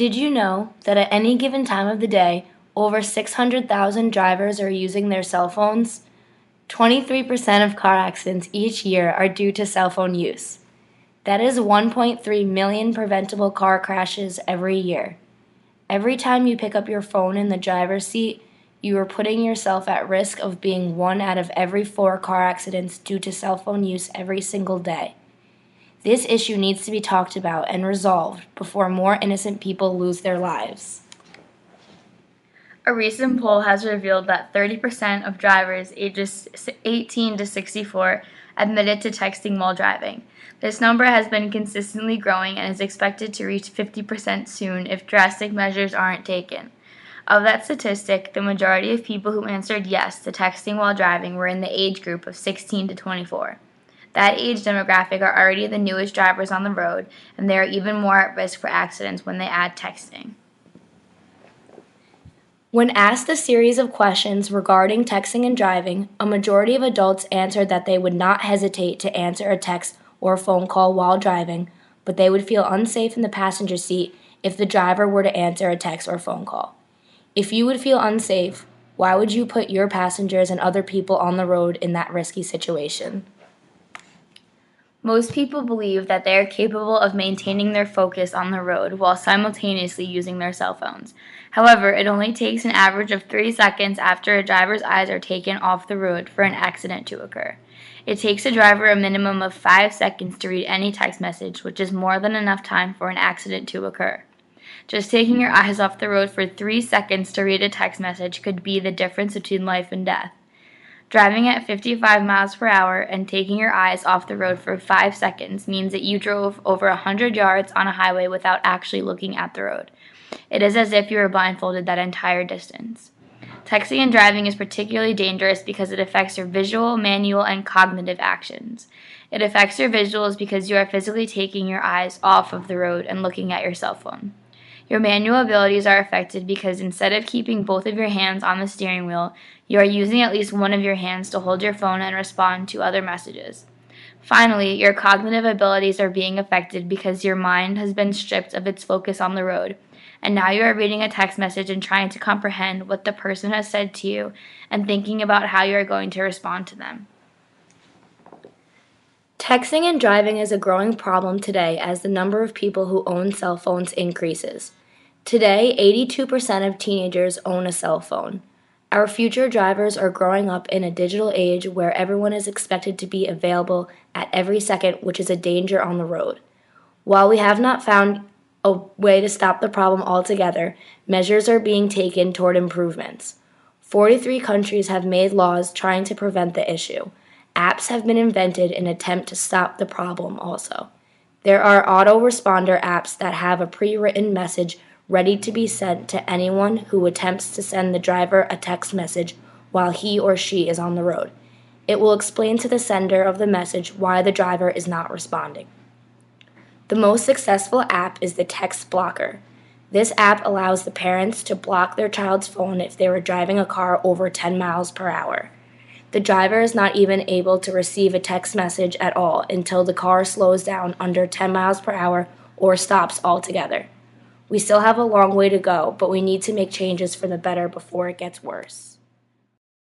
Did you know that at any given time of the day, over 600,000 drivers are using their cell phones? 23% of car accidents each year are due to cell phone use. That is 1.3 million preventable car crashes every year. Every time you pick up your phone in the driver's seat, you are putting yourself at risk of being one out of every 4 car accidents due to cell phone use every single day. This issue needs to be talked about and resolved before more innocent people lose their lives. A recent poll has revealed that 30% of drivers ages 18 to 64 admitted to texting while driving. This number has been consistently growing and is expected to reach 50% soon if drastic measures aren't taken. Of that statistic, the majority of people who answered yes to texting while driving were in the age group of 16 to 24. That age demographic are already the newest drivers on the road, and they are even more at risk for accidents when they add texting. When asked a series of questions regarding texting and driving, a majority of adults answered that they would not hesitate to answer a text or a phone call while driving, but they would feel unsafe in the passenger seat if the driver were to answer a text or phone call. If you would feel unsafe, why would you put your passengers and other people on the road in that risky situation? Most people believe that they are capable of maintaining their focus on the road while simultaneously using their cell phones. However, it only takes an average of 3 seconds after a driver's eyes are taken off the road for an accident to occur. It takes a driver a minimum of 5 seconds to read any text message, which is more than enough time for an accident to occur. Just taking your eyes off the road for 3 seconds to read a text message could be the difference between life and death. Driving at 55 miles per hour and taking your eyes off the road for 5 seconds means that you drove over 100 yards on a highway without actually looking at the road. It is as if you were blindfolded that entire distance. Texting and driving is particularly dangerous because it affects your visual, manual, and cognitive actions. It affects your visuals because you are physically taking your eyes off of the road and looking at your cell phone. Your manual abilities are affected because instead of keeping both of your hands on the steering wheel, you are using at least one of your hands to hold your phone and respond to other messages. Finally, your cognitive abilities are being affected because your mind has been stripped of its focus on the road, and now you are reading a text message and trying to comprehend what the person has said to you and thinking about how you are going to respond to them. Texting and driving is a growing problem today as the number of people who own cell phones increases. Today, 82% of teenagers own a cell phone. Our future drivers are growing up in a digital age where everyone is expected to be available at every second, which is a danger on the road. While we have not found a way to stop the problem altogether, measures are being taken toward improvements. 43 countries have made laws trying to prevent the issue. Apps have been invented in an attempt to stop the problem also. There are autoresponder apps that have a pre-written message ready to be sent to anyone who attempts to send the driver a text message while he or she is on the road. It will explain to the sender of the message why the driver is not responding. The most successful app is the text blocker. This app allows the parents to block their child's phone if they were driving a car over 10 miles per hour. The driver is not even able to receive a text message at all until the car slows down under 10 miles per hour or stops altogether. We still have a long way to go, but we need to make changes for the better before it gets worse.